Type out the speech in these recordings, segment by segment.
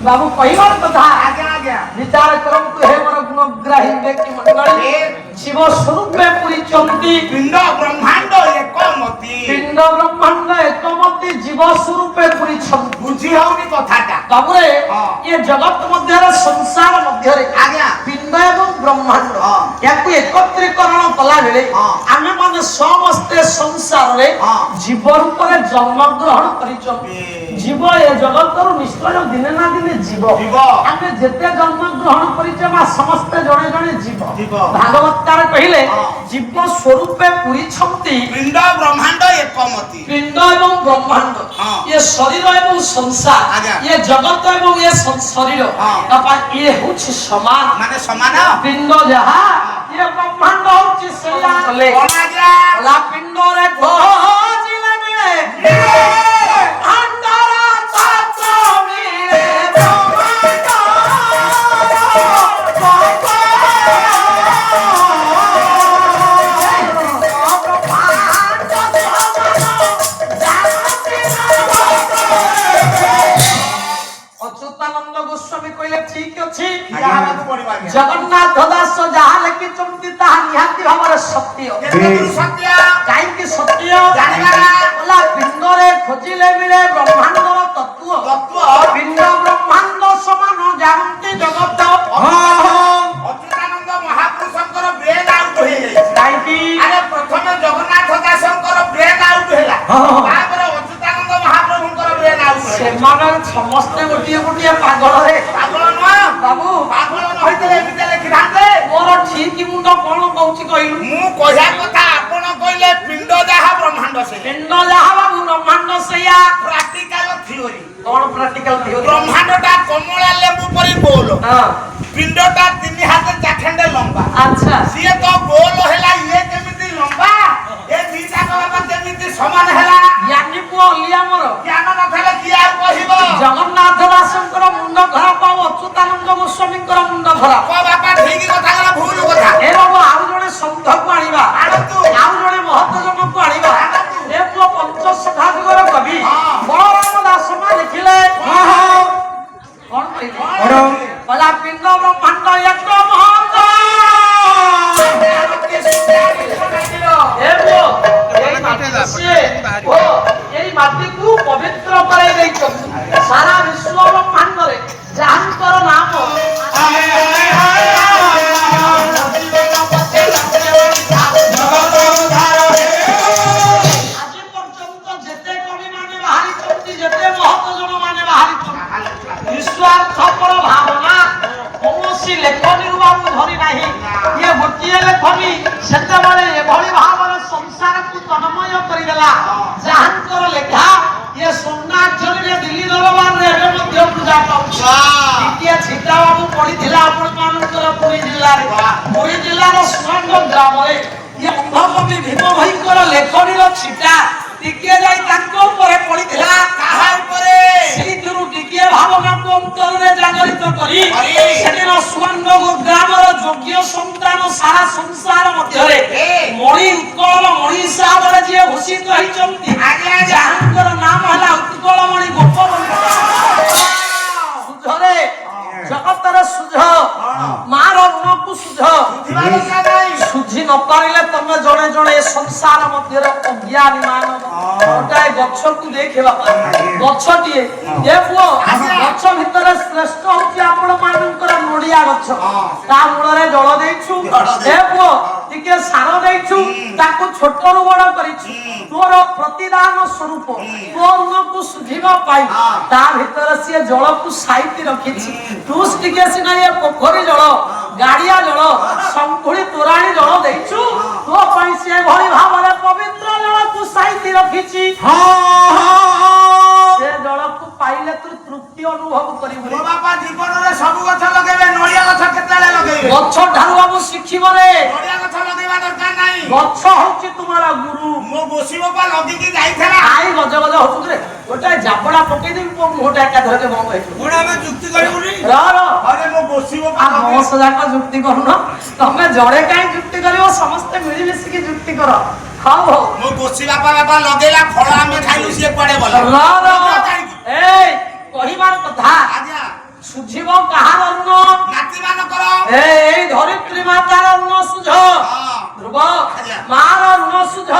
बाबू कहिबार कथा आज्ञा आज्ञा विचार करंतु हे मोर गुणग्राही व्यक्ति मंडळी शिव स्वरूपे पुरीचंती पिंड ब्रह्मांड एकमति पिंड ब्रह्मांड एकमति जीव स्वरूपे पुरीचंती बुझी होनी कथाटा बाबू रे ये जगत मध्य रे संसार मध्य रे आज्ञा पिंड एवं ब्रह्मांड याकु एकत्रीकरण कला बेले आमे माने समस्ते संसार रे जीव रूप रे जन्म ग्रहण करिचंती जीव ए जगत रु निश्चय दिने ना दिने जीव आमे जेते जन्म ग्रहण करिचे मा समस्त जणे जणे जीव भागवतकार कहिले जीव स्वरूपे पुरीछंती पिंड ब्रह्मांड एकमति पिंड एवं ब्रह्मांड ये शरीर एवं संसार ये जगत एवं ये शरीर अपा ये होछि समान माने समान पिंड जहा ये ब्रह्मांड होछि सया ले ला पिंड रे खोजिले मिले अंधारा छात्र मिले अच्युतानंद गोस्वामी कहले ठीक अछि जगन्नाथ दास जहा लेकि चमती ताहा निहाती भाବରେ सत्य सत्य काई कि सत्य जानिबारा बोला पिंड रे खोजिले मिले ब्रह्मांडर तत्व पिंड ब्रह्मांड समान जानती जगत अच्युतानंद महापुरुषଙ୍କର ब्रेन आउट होई जाई काई कि अरे प्रथमे जगन्नाथ दासଙ୍କର ब्रेन आउट ହେଲା तापर अच्युतानंद महाप्रभुଙ୍କର ब्रेन आउट होला ସେମାନେ ସମସ୍ତେ ଗୋଟିଏ ଗୋଟିଏ ପାଗଳ ରେ ପାଗଳ ନୁହଁ ବାବୁ ପାଗଳ ନ ହୋଇଥିଲେ ଏମିତି ଲେଖିଥାନ୍ତେ ମୋର ଠିକ ମୁଣ୍ଡ କଣ କହୁଛି କହିଲୁ ମୁଁ କହିବା କଥା ଆପଣ କହିଲେ ପିଣ୍ଡ ଯାହା ବ୍ରହ୍ମାଣ୍ଡ ସେ ପିଣ୍ଡ ଯାହା ବାବୁ ବ୍ରହ୍ମାଣ୍ଡ ସେଇଆ ପ୍ରାକ୍ଟିକାଲ থিওরি କଣ ପ୍ରାକ୍ଟିକାଲ ଥିଓରି ବ୍ରହ୍ମାଣ୍ଡଟା କମଳା ଲେମ୍ବୁ ପରି ଗୋଲ ପିଣ୍ଡଟା 3 ହାତ ଚାଖେଣ୍ଡେ ଲମ୍ବା ଆଚ୍ଛା ସିଏ ତ ଗୋଲ ହେଲା ଇଏ କେମିତି ଲମ୍ବା ଏ ଦିଟା ବାବା କେମିତି ସମାନ ହେଲା ଜ୍ଞାନୀ ପୁଅ ଅଲିଆ ମୋର ଜ୍ଞାନ ନଥିଲେ କିଏ ଆଉ କହିବ ଜଗନ୍ନାଥ ଦାସଙ୍କର ମୁଣ୍ଡ ଖରାପ ଆଉ ଅଚ୍ୟୁତାନନ୍ଦ ଗୋସ୍ୱାମୀଙ୍କର ମୁଣ୍ଡ ଖରାପ ଓ ବାପା ଠିକ କଥା ଗଲା ଭୁଲ କଥା ଏ ବାବୁ ଆଉ ଜଣେ ସନ୍ଥକୁ ଆଣିବା ଆଣନ୍ତୁ ଆଉ ଜଣେ ମହତ ଜଣକୁ ଆଣିବା ଏ ପୁଅ ପଞ୍ଚଶଖାଯୁଗର କବି ବଳରାମ ଦାସ ମା ଲେଖିଲେ କଣ କହିଲେ କଲା ପିଣ୍ଡ ବ୍ରହ୍ମାଣ୍ଡ ଏକ ମହତ ଏ ପୁଅ এই মাটিକୁ ପବିତ୍ର କରାଇ ଦେଇଛନ୍ତି ସାରା ବିଶ୍ୱ ବ୍ରହ୍ମାଣ୍ଡରେ ଯାହାଙ୍କର ନାମ ଆଜି ପର୍ଯ୍ୟନ୍ତ ଯେତେ କବି ମାନେ ବାହାରିଛନ୍ତି ଯେତେ ମହତ ଜଣ ମାନେ ବାହାରିଛନ୍ତି ନିଃସ୍ୱାର୍ଥପର ଭାବନା କୌଣସି ଲେଖନୀରୁ ବାବୁ ଧରି ନାହିଁ ଇଏ ଗୋଟିଏ ଲେଖନୀ ସେତେବେଳେ ଏଭଳି ଭାବରେ ସଂସାରକୁ ତନ୍ମୟ କରିଦେଲା ଯାହାଙ୍କର ଲେଖା ଇଏ ସ୍ୱର୍ଣ୍ଣାକ୍ଷରରେ ଦିଲ୍ଲୀ ଦରବାରରେ ଏବେ ମଧ୍ୟ ପୂଜା ପାଉଛି ଟିକିଏ ଛିଟା ବାବୁ ପଡିଥିଲା ଆପଣମାନଙ୍କର ପୁରୀ ଜିଲ୍ଲାର ସୁରଙ୍ଗ ଗ୍ରାମରେ ଇଏ ଅନ୍ଧକବି ଭୀମ ଭାଇଙ୍କର ଲେଖନୀର ଛିଟା ଟିକିଏ ଯାଇ ତାଙ୍କ ଉପରେ ପଡିଥିଲା କାହା ଉପରେ ସେଇଥିରୁ ଟିକିଏ ଭାବନାକୁ ଅନ୍ତରରେ ଜାଗରିତ କରି ସେଦିନ ସୁରଙ୍ଗ ଗ୍ରାମର ଯୋଗ୍ୟ ସନ୍ତାନ ସାରା ସଂସାର ମଧ୍ୟରେ ମଣି ଉତ୍କଳ ମଣି ହିସାବରେ ଯିଏ ଭୂଷିତ ହେଇଛନ୍ତି ଯାହାଙ୍କର ନାମ ହେଲା ଉତ୍କଳମଣି ଗୋପବନ୍ଧୁ ସୁଝରେ ଜଗତର ସୁଝ ମାର ଋଣକୁ ସୁଝ ସୁଝି ନ ପାରିଲେ ତମେ ଜଣେ ଜଣେ ସଂସାର ମଧ୍ୟରେ ଅଜ୍ଞାନୀ ମାନବ ଗୋଟାଏ ଗଛକୁ ଦେଖିବା ଗଛଟିଏ ଏ ପୁଅ ଗଛ ଭିତରେ ଶ୍ରେଷ୍ଠ ହଉଛି ଆପଣ ମାନଙ୍କର ନଡିଆ ଗଛ ତା ମୂଳରେ ଜଳ ଦେଇଛୁ ଏ ପୁଅ ଟିକେ ସାର ଦେଇଛୁ ତାକୁ ଛୋଟରୁ ବଡ କରିଛୁ ତୋର ପ୍ରତିଦାନ ସ୍ୱରୂପ ତୋ ଋଣକୁ ସୁଝିବା ପାଇଁ ତା ଭିତରେ ସିଏ ଜଳକୁ ସାଇତି ରଖିଛି ତୁ ଟିକେ ସିନା ଏ ପୋଖରୀ ଜଳ ଗାଡିଆ ଜଳ ସଂକୁଳି ତୋରାଣୀ ଜଳ ଦେଇଛୁ ତୋ ପାଇଁ ସେ ଭଳି ଭାବରେ ପବିତ୍ର ଜଳକୁ ସାଇତି ରଖିଛି ସେ ଜଳକୁ ପାଇଲେ ତୁ ତୃପ୍ତି ଅନୁଭବ କରିବୁ ମୋ ବାପା ଜୀବନରେ ସବୁ ଗଛ ଲଗେଇବେ ନଡ଼ିଆ ଗଛ କେତେବେଳେ ଲଗେଇବେ ଗଛ ଠାରୁ ବାବୁ ଶିଖିବରେ ନଡ଼ିଆ ଗଛ ଲଗେଇବା ଦରକାର ନାହିଁ ଗଛ ହଉଛି ତୁମର ଗୁରୁ ମୋ ଗୋସି ବାପା ଲଗେଇକି ଯାଇଥିଲା ଆଇ ଗଜ ଗଜ ହଉଛୁ ରେ ଗୋଟେ ଜାବଡା ପକେଇଦେବି ମୋ ମୁହଁଟା ଏକାଥରକେ ବନ୍ଦ ହେଇଯିବ କଣ ଆମେ ଯୁକ୍ତି କରିବୁନି ଆରେ ମୋ ଗୋସି ବାପା ସମସ୍ତ ଯାକ ଯୁକ୍ତି କରୁନ ତମେ ଜଣେ କାହିଁ ଯୁକ୍ତି କରିବ ସମସ୍ତେ ମିଳିମିଶିକି ଯୁକ୍ତି କର ହଉ ହଉ ମୋ ଗୋସି ବାପା ଲଗେଇଲା ଫଳ ଆମେ ଖାଇଲୁ ସିଏ କୁଆଡେ ଗଲା ଏଇ କହିବାର କଥା ଆଜ୍ଞା ସୁଝିବ କାହାର ଅନ୍ନ? ନାତି ମାନଙ୍କର ଏଇ ଧରିତ୍ରୀ ମାତାର ଅନ୍ନ ସୁଝ। ଧ୍ରୁବ ମାର ଅନ୍ନ ସୁଝ।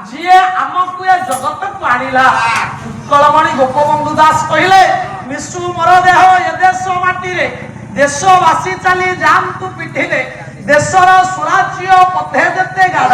ଯିଏ ଆମକୁ ଏ ଜଗତକୁ ଆଣିଲା। ଉତ୍କଳମଣି ଗୋପବନ୍ଧୁ ଦାସ କହିଲେ ମିଶୁ ମୋର ଦେହ ଏ ଦେଶ ମାଟିରେ, ଦେଶବାସୀ ଚାଲି ଯାଆନ୍ତୁ ପିଠିରେ, ଦେଶର ସ୍ୱରାଜ୍ୟ ପଥେ ଯେତେ ଗାଢ,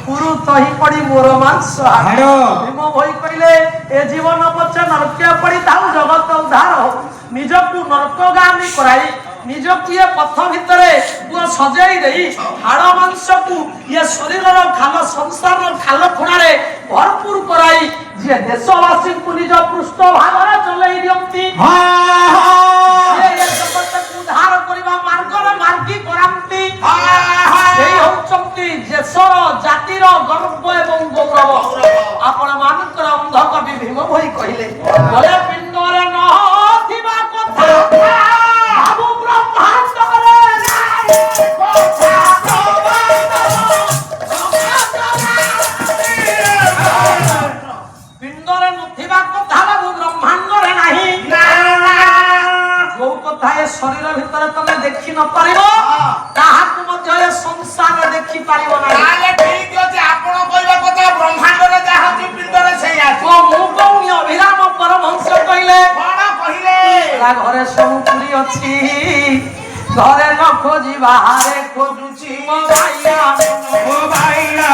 ପୁରୁ ତହି ପଡି ମୋର ମାଂସ ହାଡ଼। ଭୀମ ଭୋଇ କହିଲେ ଏ ଜୀବନ ପଛେ ନରକିଆ ପଡି ଥାଉ, ଜଗତ ଉଦ୍ଧାର ହଉ। ନିଜକୁ ନରକଗାମୀ କରାଇ ନିଜକୁ ଏ ପଥ ଭିତରେ ପୁଅ ସଜେଇ ଦେଇ ହାଡ଼ ମାଂସକୁ ଏ ଶରୀରର ଖାଲ ସଂସାରର ଖାଲ ଖୁଣାରେ ଭରପୁର କରାଇ ଯିଏ ଦେଶବାସୀଙ୍କୁ ନିଜ ପୃଷ୍ଠ ଭାଗରେ ଚଲେଇ ଦିଅନ୍ତି, ଜଗତକୁ ଉଦ୍ଧାର କରିବା ମାର୍ଗରେ ମାର୍ଗୀ କରାନ୍ତି, ସେଇ ହଉଛନ୍ତି ଦେଶର ଜାତିର ଗର୍ବ ଏବଂ ଗୌରବ। ଆପଣ ମାନଙ୍କର ଅନ୍ଧ କବି ଭୀମ ଭୋଇ କହିଲେ ବଳେ ପିଣ୍ଡରେ ନଥିବା କଥା ବାବୁ ବ୍ରହ୍ମାଣ୍ଡରେ ନାହିଁ କଥା। ପିଣ୍ଡରେ ନଥିବା କଥା ବାବୁ ବ୍ରହ୍ମାଣ୍ଡରେ ନାହିଁ। ଯୋଉ କଥା ଏ ଶରୀର ଭିତରେ ତମେ ଦେଖି ନ ପାରିବ ତାହାକୁ ମଧ୍ୟ ଏ ସଂସାରରେ ଦେଖି ପାରିବ ନାହିଁ। ତାହେଲେ ଠିକ ଅଛି, ଆପଣ କହିବା କଥା ବ୍ରହ୍ମାଣ୍ଡରେ ଯାହା ଅଛି ପିଣ୍ଡରେ ସେଇଆ ଅଛି। ମୁଁ କହୁନି, ଅଭିରାମ ପରମହଂସ କହିଲେ କଣ କହିଲେ? ଘରେ ସବୁ ପୁରୀ ଅଛି, ଘରେ ନ ଖୋଜି ବାହାରେ ଖୋଜୁଛି ମୋ ଭାଇଆ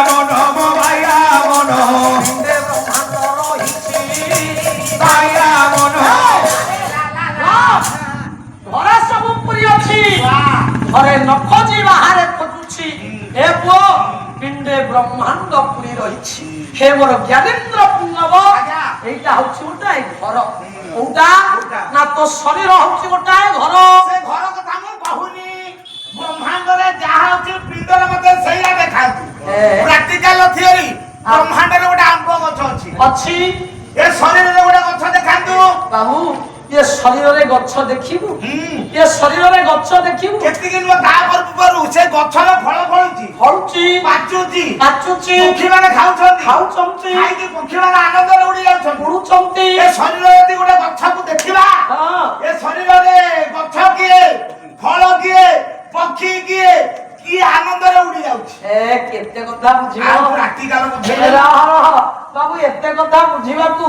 ମନ, ମୋ ଭାଇଆ ମନ, ପିଣ୍ଡେ ବ୍ରହ୍ମାଣ୍ଡ ରହିଛି ଭାଇଆ ମନ। ଘରେ ସବୁ ପୁରୀ ଅଛି, ଘରେ ନ ଖୋଜି ବାହାରେ ଖୋଜୁଛି ଏ ପୁଅ, ପିଣ୍ଡେ ବ୍ରହ୍ମାଣ୍ଡ ପୁରୀ ରହିଛି। ହେ ମୋର ଜ୍ଞାନେନ୍ଦ୍ର ପୁଙ୍ଗବ, এইটা হচ্ছে গোটাଏ ঘর। কোনটা না তো শরীর হচ্ছে গোটাଏ ঘর। ସେ ଘର କଥା ମୁଁ କହୁନି, ବ୍ରହ୍ମାଣ୍ଡରେ ଯାହା ଅଛି ପିଣ୍ଡରେ ମତେ ସେଇଆ ଦେଖାନ୍ତୁ। ପ୍ରାକ୍ଟିକାଲ ଥିଓରି, ବ୍ରହ୍ମାଣ୍ଡରେ ଗୋଟେ ଆମ୍ବ ଗଛ ଅଛି, ଅଛି ଏ ଶରୀରରେ ଗୋଟେ ଗଛ ଦେଖାନ୍ତୁ। ବାବୁ ଏ ଶରୀରରେ ଗଛ ଦେଖିବୁ, ଏ ଶରୀରରେ ଗଛ ଦେଖିବୁ କେତିକି ନୁହଁ ତା ପୂର୍ବରୁ ସେ ଗଛର ଫଳ ଫଳୁଛି, ଫଳୁଛି, ପାଚୁଛି, ପାଚୁଛି, ପକ୍ଷୀମାନେ ଖାଉଛନ୍ତି, ଖାଉଛନ୍ତି, ଖାଇକି ପକ୍ଷୀମାନେ ଆନନ୍ଦରେ ଉଡି ଯାଉଛନ୍ତି, ଉଡୁଛନ୍ତି। ଏ ଶରୀରରେ ଯଦି ଗୋଟେ ଗଛକୁ ଦେଖିବା, ଏ ଶରୀରରେ ଗଛ କିଏ, ଫଳ କିଏ, ପକ୍ଷୀ କିଏ, କି ଆନନ୍ଦରେ ଉଡି ଯାଉଛି। ଏ କେତେ କଥା ବୁଝିବ ପ୍ରାକ୍ଟିକାଲ ବାବୁ, ଏତେ କଥା ବୁଝିବାକୁ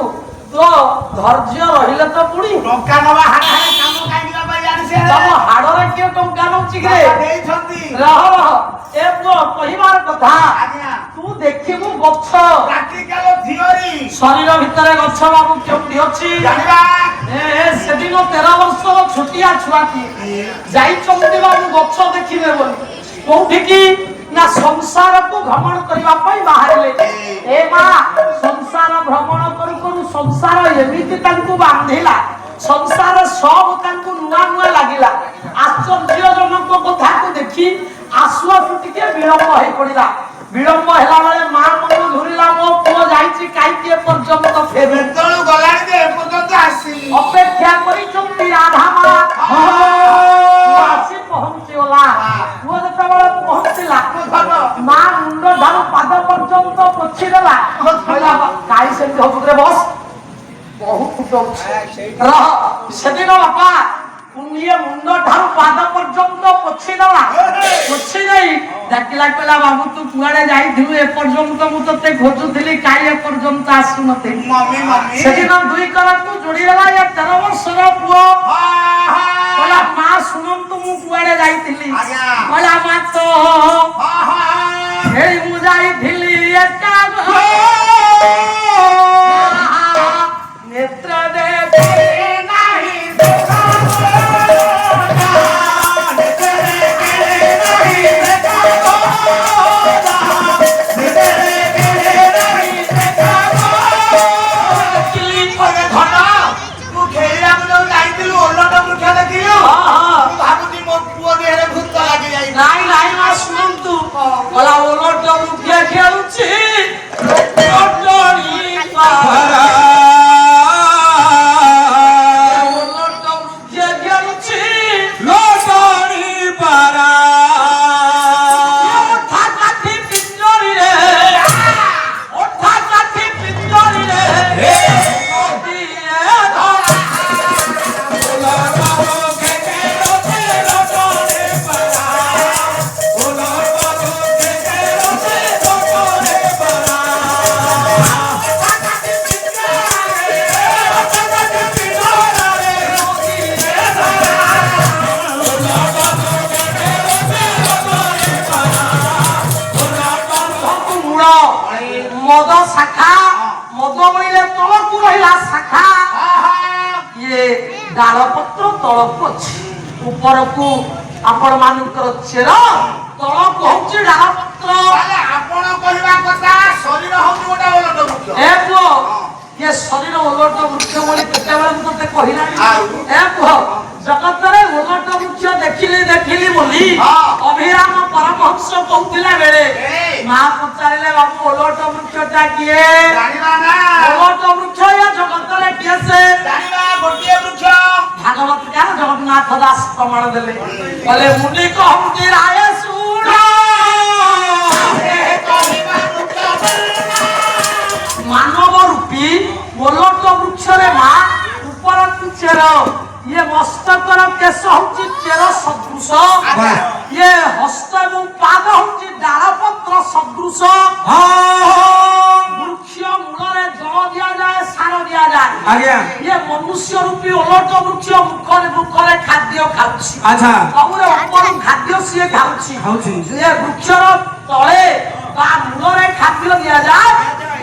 ତ ଧୈର୍ଯ୍ୟ ରହିଲେ ତ ପୁଣି ଟଙ୍କା ନବା ହାଡ କାମ କାହିଁକି ପାଇଁ ଜାଣିছে ତମ ହାଡରେ କିଏ ଟଙ୍କା ନଉଛି କି ଦେଇଛନ୍ତି। ରହ ଏ ପୁଅ କହିବାର କଥା, ଆଜ୍ଞା ତୁ ଦେଖିବୁ ଗଛ, ପ୍ରାକ୍ଟିକାଲ ଥିଓରି, ଶରୀର ଭିତରେ ଗଛ ବାବୁ କେଉଁଠି ଅଛି ଜାଣିବା। ସେଦିନ 13 ବର୍ଷର ଛୋଟିଆ ଛୁଆଟି ଯାଇଛନ୍ତି ବାବୁ ଗଛ ଦେଖିବେ ବୋଲି, କୋଉଠିକି ନା ସଂସାରକୁ ଭ୍ରମଣ କରିବା ପାଇଁ ବାହାରିଲେ। ଏ ମା ସଂସାର ଭ୍ରମଣ କରୁ କରୁ ସଂସାର ଏମିତି ତାଙ୍କୁ ବାନ୍ଧିଲା, ସଂସାର ସବୁ ତାଙ୍କୁ ନୂଆ ନୂଆ ଲାଗିଲା। ଆଶ୍ଚର୍ଯ୍ୟଜନକ କଥାକୁ ଦେଖି ଆସୁ ଆସୁ ଟିକେ ବିଳମ୍ବ ହେଇ ପଡିଲା। ବିଳମ୍ବ ହେଲା ବେଳେ ମା ମନ ଧରିଲା, ମୋ ପୁଅ ଯାଇଛି କାହିଁକି ଏପର୍ଯ୍ୟନ୍ତ ଫେରେ, ଯେତେବେଳୁ ଗଲାଣି ଯେ ଏପର୍ଯ୍ୟନ୍ତ ଆସିନି। ଅପେକ୍ଷା କରିଛନ୍ତି ରାଧା ମା ଆସି ପହଞ୍ଚିଗଲା। ପୁଅ ଯେତେବେଳେ ପହଞ୍ଚିଲା ମା ମୁଣ୍ଡ ଠାରୁ ପାଦ ପର୍ଯ୍ୟନ୍ତ ପୋଛି ଦେଲା, କାହିଁ ସେମିତି ହବୁରେ ବସ ବହୁତ ଫୁଟଉଛି ରହ। ସେଦିନ ବାପା ଇଏ ମୁଣ୍ଡ ଠାରୁ ପାଦ ପର୍ଯ୍ୟନ୍ତ ପୋଛି ଦେଲା, ପୋଛି ଦେଇ ଡାକିଲା କହିଲା ବାବୁ ତୁ କୁଆଡେ ଯାଇଥିଲୁ, ଏପର୍ଯ୍ୟନ୍ତ ମୁଁ ତତେ ଖୋଜୁଥିଲି କାହିଁ ଏପର୍ଯ୍ୟନ୍ତ ଆସୁନଥିଲି। ସେଦିନ ଦୁଇ କରକୁ ଯୋଡିଦେଲା ଏ 13 ବର୍ଷର ପୁଅ କହିଲା ମା ଶୁଣନ୍ତୁ ମୁଁ କୁଆଡେ ଯାଇଥିଲି। କହିଲା ମା ତ ହେଇ ମୁଁ ଯାଇଥିଲି ଏକା ନେତ୍ର ଦେଖି ନାହିଁ ନାଇଁ ନାଇଁ ଶାଖା ମଦ ବୋଇଲେ ତଳକୁ ରହିଲା ଶାଖା ଇଏ ଡାଳ ପତ୍ର ତଳକୁ ଅଛି ଉପରକୁ ଆପଣ ମାନଙ୍କର ଚେର ତଳକୁ ହଉଛି ଡାଳ ପତ୍ର ଆପଣ କହିବା କଥା ଶରୀର ହଉଛି ଗୋଟେ ଓଲଟ ବୃକ୍ଷ ଏ ପୁଅ ଇଏ ଶରୀର ଓଲଟ ବୃକ୍ଷ ବୋଲି କେତେବେଳେ ମତେ କହିଲାଣି ଏ ପୁଅ ଜଗତରେ ଓଲଟ ବୃକ୍ଷ ଦେଖିଲି ବୋଲି ଅଭିରାମ ପରମହଂସ କହୁଥିଲା ବେଳେ ମା ପଚାରିଲେ ବାବୁ ଓଲଟ ବୃକ୍ଷଟା କିଏ ଓଲଟ ବୃକ୍ଷ ଏ ଜଗତରେ କିଏ ସେ ଗୋଟିଏ ବୃକ୍ଷ ଭାଗବତ ଜ୍ଞାନ ଜଗନ୍ନାଥ ଦାସ ପ୍ରମାଣ ଦେଲେ କହିଲେ ମୁନି କହୁଛି ରାୟ ଶୁଣ ମାନବ ରୂପୀ ଓଲଟ ବୃକ୍ଷରେ ମା ଉପରକୁ ଚେର ଇଏ ମସ୍ତକର କେଶ ହଉଛି ଚେର ସଦୃଶ ଇଏ ହସ୍ତ ଏବଂ ପାଦ ହଉଛି ଡାଳ ପତ୍ର ସଦୃଶ ବୃକ୍ଷ ମୂଳରେ ଜଳ ଦିଆଯାଏ ସାର ଦିଆଯାଏ ଇଏ ମନୁଷ୍ୟ ରୂପୀ ଓଲଟ ବୃକ୍ଷ ମୁଖରେ ଖାଦ୍ୟ ଖାଉଛି ସବୁରେ ଉପରୁ ଖାଦ୍ୟ ସିଏ ଖାଉଛି ଇଏ ବୃକ୍ଷର ତଳେ ବା ମୂଳରେ ଖାଦ୍ୟ ଦିଆଯାଏ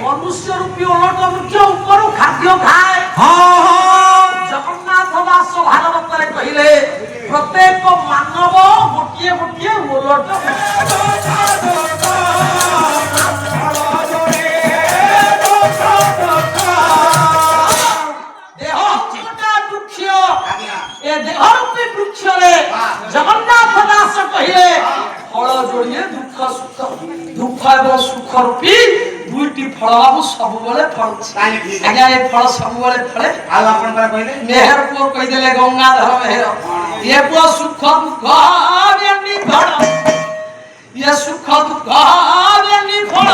ମନୁଷ୍ୟ ରୂପୀ ଓଲଟ ବୃକ୍ଷ ଉପରୁ ଖାଦ୍ୟ ଖାଏ ଜଗନ୍ନାଥ ଦାସ ଭାଗବତରେ କହିଲେ ପ୍ରତ୍ୟେକ ମାନବ ଗୋଟିଏ ଗୋଟିଏ ଓଲଟ ଦେହ ଗୋଟେ ବୃକ୍ଷ ଏ ଦେହ ରୂପୀ ବୃକ୍ଷରେ ଜଗନ୍ନାଥ ଦାସ କହିଲେ ଫଳ ଯୋଡ଼ିଏ ଦୁଃଖ ସୁଖ ଦୁଃଖ ଏବଂ ସୁଖ ରୂପୀ ଦୁଇଟି ଫଳ ବାବୁ ସବୁବେଳେ ଫଳୁଛି ଆଜ୍ଞା ଏ ଫଳ ସବୁବେଳେ ଫଳେ ଆଉ ଆପଣଙ୍କର କହିଲେ ମେହେର ପୁଅ କହିଦେଲେ ଗଙ୍ଗାଧର ମେହେର ଏ ପୁଅ ସୁଖ ଦୁଃଖ ବେନି ଫଳ ଇଏ ସୁଖ ଦୁଃଖ ବେନି ଫଳ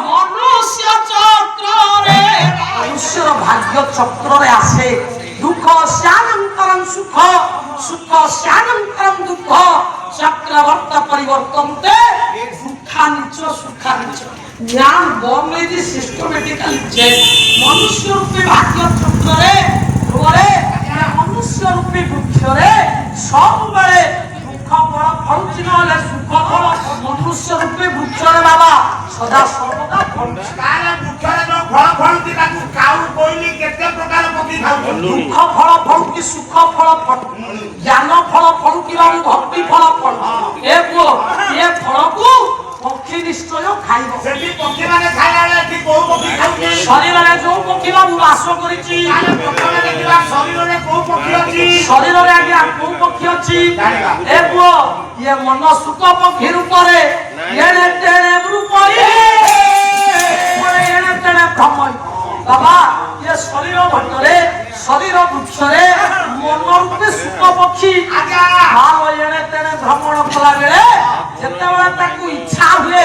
ମନୁଷ୍ୟ ଚକ୍ରରେ ମନୁଷ୍ୟର ଭାଗ୍ୟ ଚକ୍ରରେ ଆସେ ଦୁଃଖ ସ୍ୟାନନ୍ତରଂ ସୁଖ ସୁଖ ସ୍ୟାନନ୍ତରଂ ଦୁଃଖ চক্রবর্ত পরিবর্তনতে সুখানিচ সুখানিচ জ্ঞান বর্ণিজি সিস্টেমেটিক্যালি যে মনুষ্য রূপী ভাগ্য চক্রে ঘরে মনুষ্য রূপী বৃক্ষরে সবুବେଳେ দুঃখ ফল ফলুছি নহলে সুখ ফল মনুষ্য রূপী বৃক্ষরে বাবা সদা সর্বদা ফলুছি তাহলে বৃক্ষরে যে ফল ফলুছি তাকে কাউ কইলি কেতে প্রকার পকি খাউଛନ୍ତି দুঃখ ফল ফলুকি সুখ ফল ফলুকি জ্ঞান ফল ফলুকি বাবু ভক্তি ফল ফলুকি এ পুଅ ଏ ଫଳକୁ ପକ୍ଷୀ ନିଶ୍ଚୟ ଖାଇବ ସେଠି ପକ୍ଷୀ ମାନେ ଖାଇଲା ବେଳେ ଏଠି କୋଉ ପକ୍ଷୀ ଖାଉଛି ଶରୀରରେ ଯୋଉ ପକ୍ଷୀ ବାବୁ ବାସ କରିଛି ତାହେଲେ ପ୍ରଥମେ ଦେଖିବା ଶରୀରରେ କୋଉ ପକ୍ଷୀ ଅଛି ଶରୀରରେ ଆଜ୍ଞା କୋଉ ପକ୍ଷୀ ଅଛି ଏ ପୁଅ ଇଏ ମନ ସୁଖ ପକ୍ଷୀ ରୂପରେ ଏଣେ ତେଣେ ରୂପଇ ଏଣେ ତେଣେ ଭ୍ରମଇ ବାବା ଇଏ ଶରୀର ଭଟରେ ଶରୀର ବୃକ୍ଷରେ ମନ ରୂପେ ସୁଖ ପକ୍ଷୀ ଏଣେ ତେଣେ ଭ୍ରମଣ କଲା ବେଳେ ଯେତେବେଳେ ତାକୁ ଇଚ୍ଛା ହୁଏ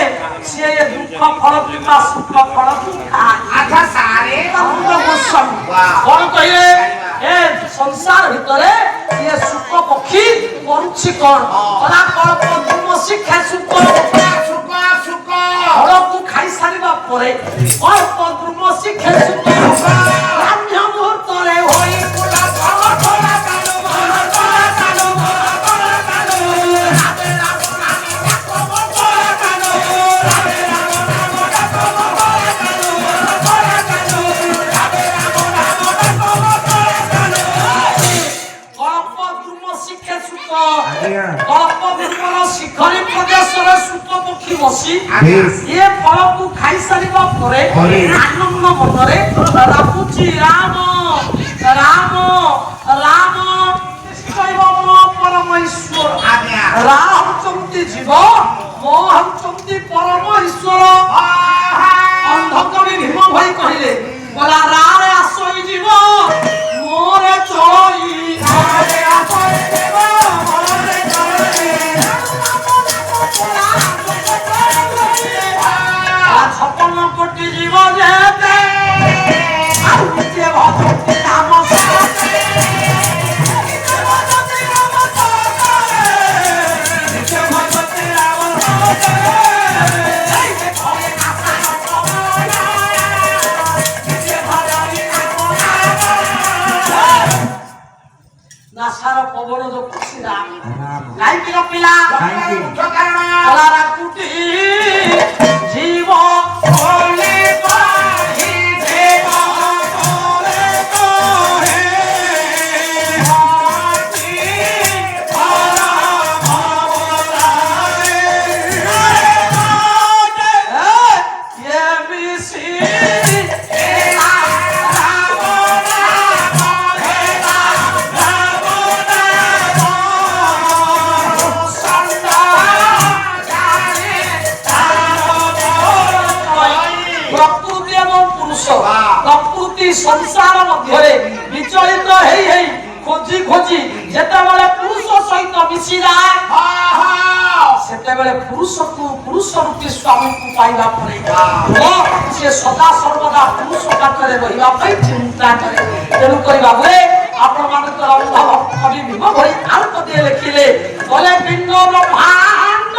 ସିଏ ଏ ଦୁଃଖ ଫଳ କିମ୍ବା ସୁଖ ଫଳକୁ ଖାଏ ଆଚ୍ଛା ସାରେ କଣ କହିଲେ ଏ ସଂସାର ଭିତରେ ଇଏ ସୁଖ ପକ୍ଷୀ କରୁଛି କଣ କଳ୍ପ ଶିକ୍ଷା ସୁଖ ସୁଖ ସୁଖ ଫଳକୁ ଖାଇସାରିବା ପରେ କଳ୍ପ ଦ୍ରୁମ ଶିକ୍ଷା ସୁଖ ବ୍ରାହ୍ମ ମୁହୂର୍ତ୍ତରେ ହୋଇ শিখরী প্রদেশের সুখ পক্ষী বসি এ ফলকু খাই সারিবা পরে আনন্দ মନରେ রাখুছি রাম রাম রাম পরমেশ্বর রা হচ্ছন্তি জীব মো হচ্ছন্তি পরমেশ্বর অন্ধকবি ভীম ভাই কহিলে বলা রারে আসই জীব মোরে চই রারে আসই জীব মোরে চই ছপন কোটি জীব যেতে আর যে ভক্তি নাম সাথে নাসার পবন খুশিরা গাইকি রপিলা কলারা কুটি জীব বলে ସଂସାର ମଧ୍ୟରେ ବିଚଳିତ ହେଇ ହେଇ ଖୋଜି ଖୋଜି ଯେତେବେଳେ ପୁରୁଷ ସହିତ ମିଶିଯାଏ ସେତେବେଳେ ପୁରୁଷ ରୂପୀ ସ୍ୱାମୀକୁ ପାଇବା ପରେ ସେ ସଦା ସର୍ବଦା ପୁରୁଷ ପାଖରେ ରହିବା ପାଇଁ ଚିନ୍ତା କରେ। ତେଣୁକରି ବାବୁରେ ଆପଣମାନଙ୍କର ଅନୁଭବ କବି ଭୀମ ଭଳି ଆଉ ପଦିଏ ଲେଖିଲେ ଗଲେ ପିଣ୍ଡ ବ୍ରହ୍ମାଣ୍ଡ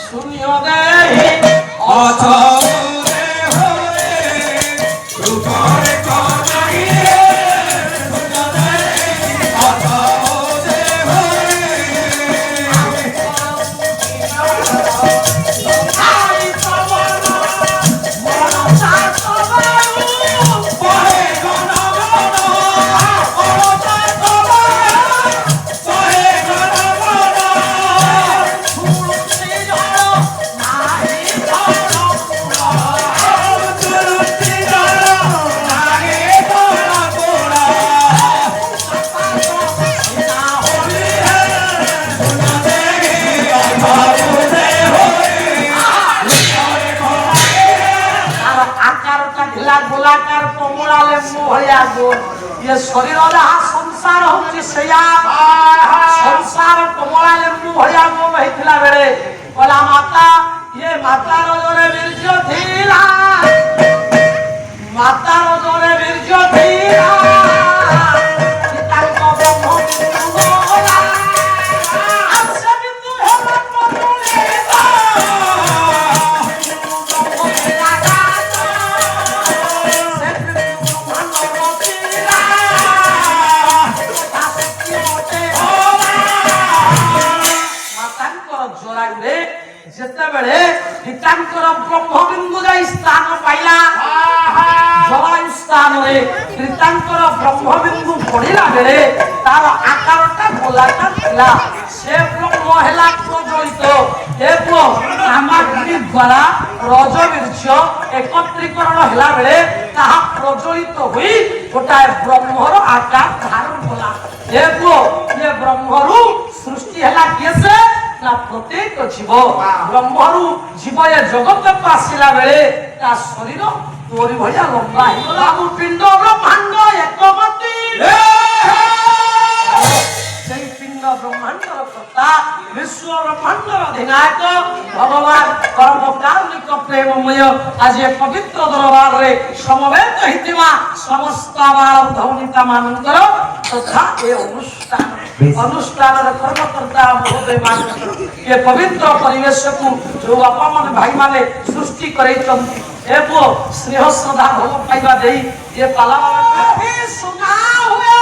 ଶୂନ୍ୟ ଦେହି গোলাকার কমলা লেম্বু ভଳିଆ গোল ये शरीर संसार होची सेया संसार कमला लेम्बू भଳିଆ गोल हेतिला बेले बोला माता ये माता रोजरे वीर्य थीला माता रोजरे वीर्य थीला ताको ब्रह्म बिंदु गोला अक्षय बिंदु होला पतुले যেতেবেলে পিতাঙ্কর ব্রহ্মবিন্দু যাই স্থান পাইলা জলায়ু স্থাନରେ পিতাঙ্কর ব্রহ্মবিন্দু পড়িলা বেলে তার আকারটা গোলাটা ଥିଲା সে ব্রহ্ম হেলা প্রজ্বলিত এবং সামগ্রী দ্বারা রজবীর্য একত্রীকরণ হেলা বেলে তাহা প্রজ্বলিত হই গোটাଏ ব্রহ্মর আকার ধারণ কলা এবং এ ব্রহ্মরু সৃষ্টি হেলা কিয়েছে না প্রত্যেক জীব ব্রহ্মরু জীব এ জগতକୁ ଆସିଲା ବେଳେ ତା ଶରୀର তোরি ভଳିଆ লম্বা ହେଇଗଲା ଆମ ପିଣ୍ଡ ବ୍ରହ୍ମାଣ୍ଡ ଏକମତି ସେଇ ପିଣ୍ଡ ବ୍ରହ୍ମାଣ୍ଡର କର୍ତ୍ତା ବିଶ୍ୱ ବ୍ରହ୍ମାଣ୍ଡର ଅଧିନାୟକ ଭଗବାନ ପରମ କାରୁଣିକ ପ୍ରେମମୟ ଆଜି ଏ ପବିତ୍ର ଦରବାରରେ ସମବେତ ହେଇଥିବା ସମସ୍ତ ବାଳ ଧୌନିତା ମାନଙ୍କର ତଥା ଏ ଅନୁଷ୍ଠାନର କର୍ମକର୍ତ୍ତା ମହୋଦୟ ମାନଙ୍କର ଏ ପବିତ୍ର ପରିବେଶକୁ ଯୋଉ ବାପା ମାନେ ଭାଇ ମାନେ ସୃଷ୍ଟି କରେଇଛନ୍ତି ଏ ପୁଅ ସ୍ନେହ ଶ୍ରଦ୍ଧା ଭଲ ପାଇବା ଦେଇ ଏ ପାଲା ସୁନା ହୁଏ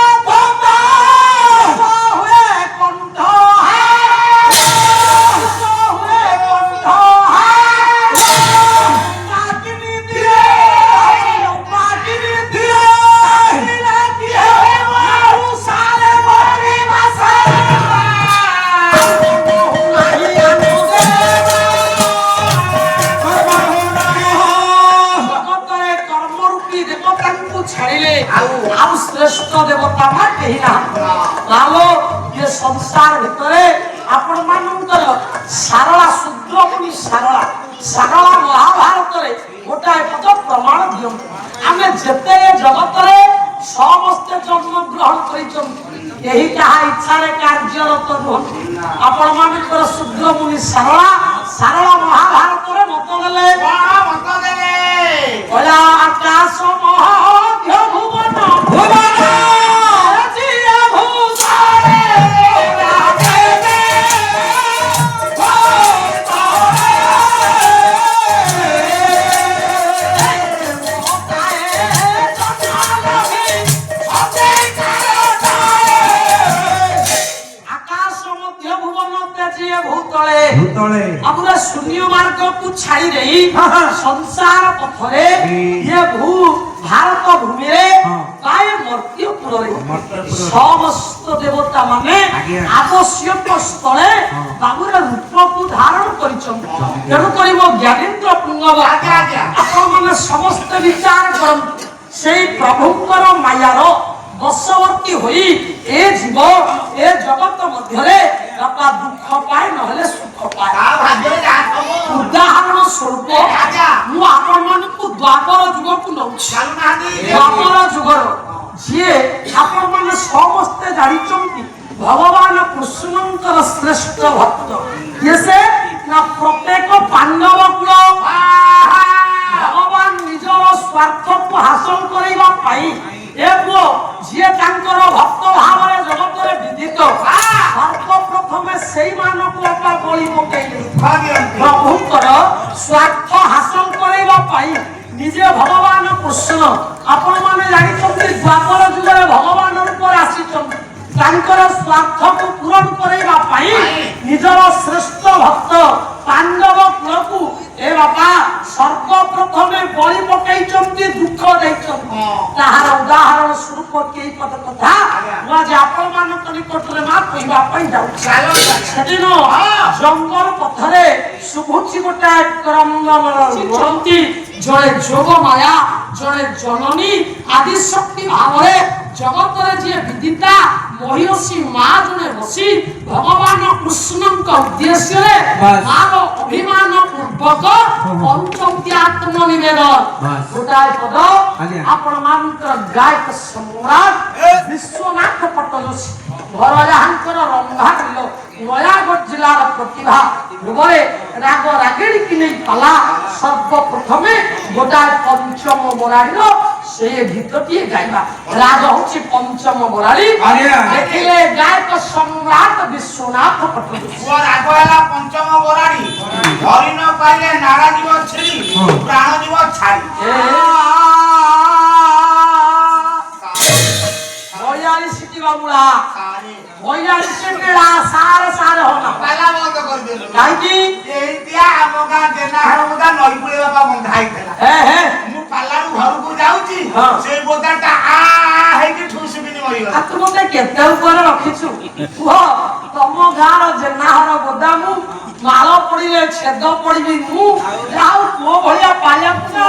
श्रेष्ठ देवता ये संसार भितरे आपण मानकर सारला शुद्रमुनि सारला सारला महाभारत रे गोटाए पद प्रमाण दियम आमे जेते जगत रे समस्त जन्म ग्रहण करिचन यही कहा इच्छा रे कार्यरत रुहन आपण मानकर शुद्रमुनि सारला सारला महाभारत रे मत देले बोला आकाश मध्य भुवन अपना शून्य मार्ग को छाड़ी रही संसार पथरे ये भू भारत भूमि रे काय मर्त्यपुर रे समस्त देवता माने आवश्यक स्थले बाबुर रूप को धारण करिछन तेणु करी मो ज्ञानेन्द्र पुंगव आपण माने समस्त विचार करन सेई प्रभुकर मायार बशवर्ती होई ए जीव ए जगत मध्यरे ବାପା ଦୁଃଖ ପାଏ ନହେଲେ ସୁଖ ପାଏ। ତା ଭାଗ୍ୟରେ ଯାହା ଥବ। ଉଦାହରଣ ସ୍ୱରୂପ ଆଜ୍ଞା। ମୁଁ ଆପଣମାନଙ୍କୁ ଦ୍ୱାପର ଯୁଗକୁ ନଉଛି। ଚାଲୁନାହାନ୍ତି। ଦ୍ୱାପର ଯୁଗର ଯିଏ ଆପଣମାନେ ସମସ୍ତେ ଜାଣିଛନ୍ତି ଭଗବାନ କୃଷ୍ଣଙ୍କର ଶ୍ରେଷ୍ଠ ଭକ୍ତ କିଏ ସେ ନା ପ୍ରତ୍ୟେକ ପାଣ୍ଡବ କୁଳ ଭଗବାନ ନିଜର ସ୍ୱାର୍ଥକୁ ହାସଲ କରିବା ପାଇଁ ଏ ପୁଅ ଯିଏ ତାଙ୍କର ଭକ୍ତ ଭାବରେ ଜଗତରେ ବିଦିତ ସର୍ବପ୍ରଥମେ ସେଇମାନଙ୍କୁ ବାପା ବଳି ପକେଇଲେ। ପ୍ରଭୁଙ୍କର ସ୍ୱାର୍ଥ ହାସଲ କରିବା ପାଇଁ ନିଜେ ଭଗବାନ କୃଷ୍ଣ ଆପଣମାନେ ଜାଣିଛନ୍ତି ଦ୍ୱାପର ଯୁଗରେ ଭଗବାନ ରୂପରେ ଆସିଛନ୍ତି ତାଙ୍କର ସ୍ୱାର୍ଥକୁ ପୂରଣ କରିବା ପାଇଁ ନିଜର ଶ୍ରେଷ୍ଠ ଭକ୍ତ ପାଣ୍ଡବ କୁଳକୁ ଏ ବାପା ସର୍ବପ୍ରଥମେ ବଳି ପକେଇଛନ୍ତି ଦୁଃଖ ଦେଇଛନ୍ତି। ତାହାର ଉଦାହରଣ ସ୍ୱରୂପ କେଇ ପଦ କଥା ମୁଁ ଆଜି ଆପଣମାନଙ୍କ ନିକଟରେ ମା କହିବା ପାଇଁ ଯାଉଛି। ସେଦିନ ଜଙ୍ଗଲ ପଥରେ ଶୁଭୁଛି ଗୋଟାଏ କ୍ରନ୍ଦନର ରୁହନ୍ତି ଜଣେ ଯୋଗ ମାୟା ଜଣେ ଜନନୀ ଆଦି ଶକ୍ତି ଭାବରେ ଜଗତରେ ଯିଏ ବିଦିତା ମହିଷୀ ମା ଜଣେ ବସି ଭଗବାନ କୃଷ୍ଣଙ୍କ ଉଦ୍ଦେଶ୍ୟରେ ମାର ଅଭିମାନ ପୂର୍ବକ କରୁଛନ୍ତି ଆତ୍ମନିବେଦନ। ଗୋଟାଏ ପଦ ଆପଣ ମାନଙ୍କର ଗାୟକ ସମ୍ରାଟ ବିଶ୍ୱନାଥ ପଟ୍ଟଯୋଶୀ ଘରଯାହାଙ୍କର ରମ୍ଭା କିଲ ନୟାଗଡ଼ ଜିଲ୍ଲାର ପ୍ରତିଭା ରୂପରେ ରାଗ ରାଗିଣୀକି ନେଇ ପାଲା ସର୍ବପ୍ରଥମେ ଗୋଟାଏ ପଞ୍ଚମ ବରାଳୀର ସେ ଗୀତଟିଏ ଗାଇବା। ରାଗ ହଉଛି ପଞ୍ଚମ ବରାଳୀ ଦେଖିଲେ ଗାୟକ ସମ୍ରାଟ ବିଶ୍ୱନାଥ ପଟ୍ଟଯୋଶୀ। ରାଗ ହେଲା ପଞ୍ଚମ ବରାଳୀ ଧରି ନ ପାଇଲେ ନାରା ଯିବ ଛିଡ଼ି ପ୍ରାଣ ଯିବ ଛାଡ଼ି। ବୟାଳିଶ ବାବୁଳା ବୟାଳିଶ ମେଳା ସାର ସାର ହନା ପାଲା ବନ୍ଦ କରିଦେଲୁ କାହିଁକି ଏଇଟିଆ ଆମ ଗାଁ ଜେନା ଘର ବୋଦା ନଈପୁଳି ବାପା ବନ୍ଧା ହେଇଥିଲା। ମୁଁ ପାଲାରୁ ଘରକୁ ଯାଉଛି ସେଇ ବୋଦାଟା ହେଇକି ଠୁସିବିନି ମରିଗଲା। ତୁ ମତେ କେତେ ଉପରେ ରଖିଛୁ କୁହ ତମ ଗାଁର ଜେନାହର ବୋଦା ମୁଁ ମାଳ ପଡିଲେ ଛେଦ ପଡିବି ମୁଁ ଆଉ ପୁଅ ଭଳିଆ ପାଇବାକୁ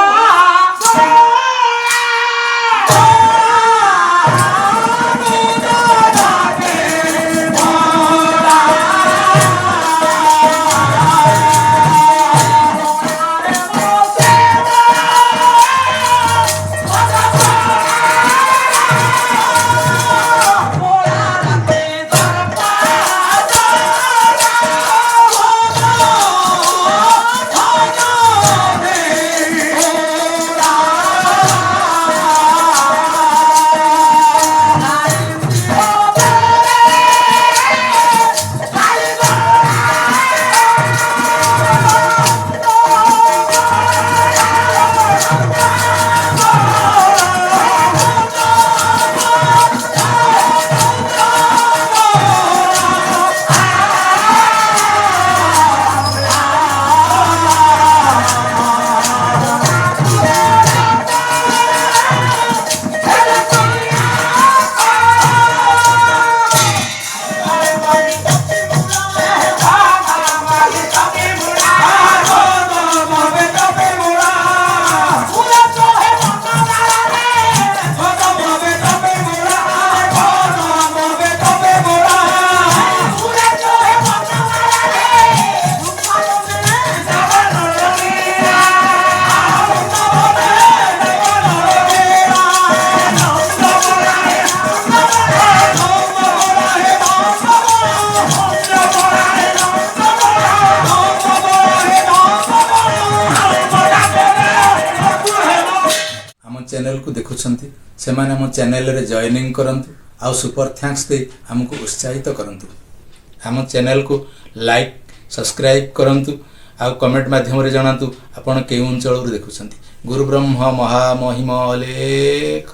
चैनल को देखुछंती सेमाने हम चैनल रे जॉइनिंग करंतु आउ सुपर थैंक्स दे हमको उत्साहित करंतु। हम चैनल को लाइक सब्सक्राइब करंतु आउ कमेंट माध्यम रे जणातु आपण केउ अंचल रे देखुछंती। गुरु ब्रह्म महामहिम लेख।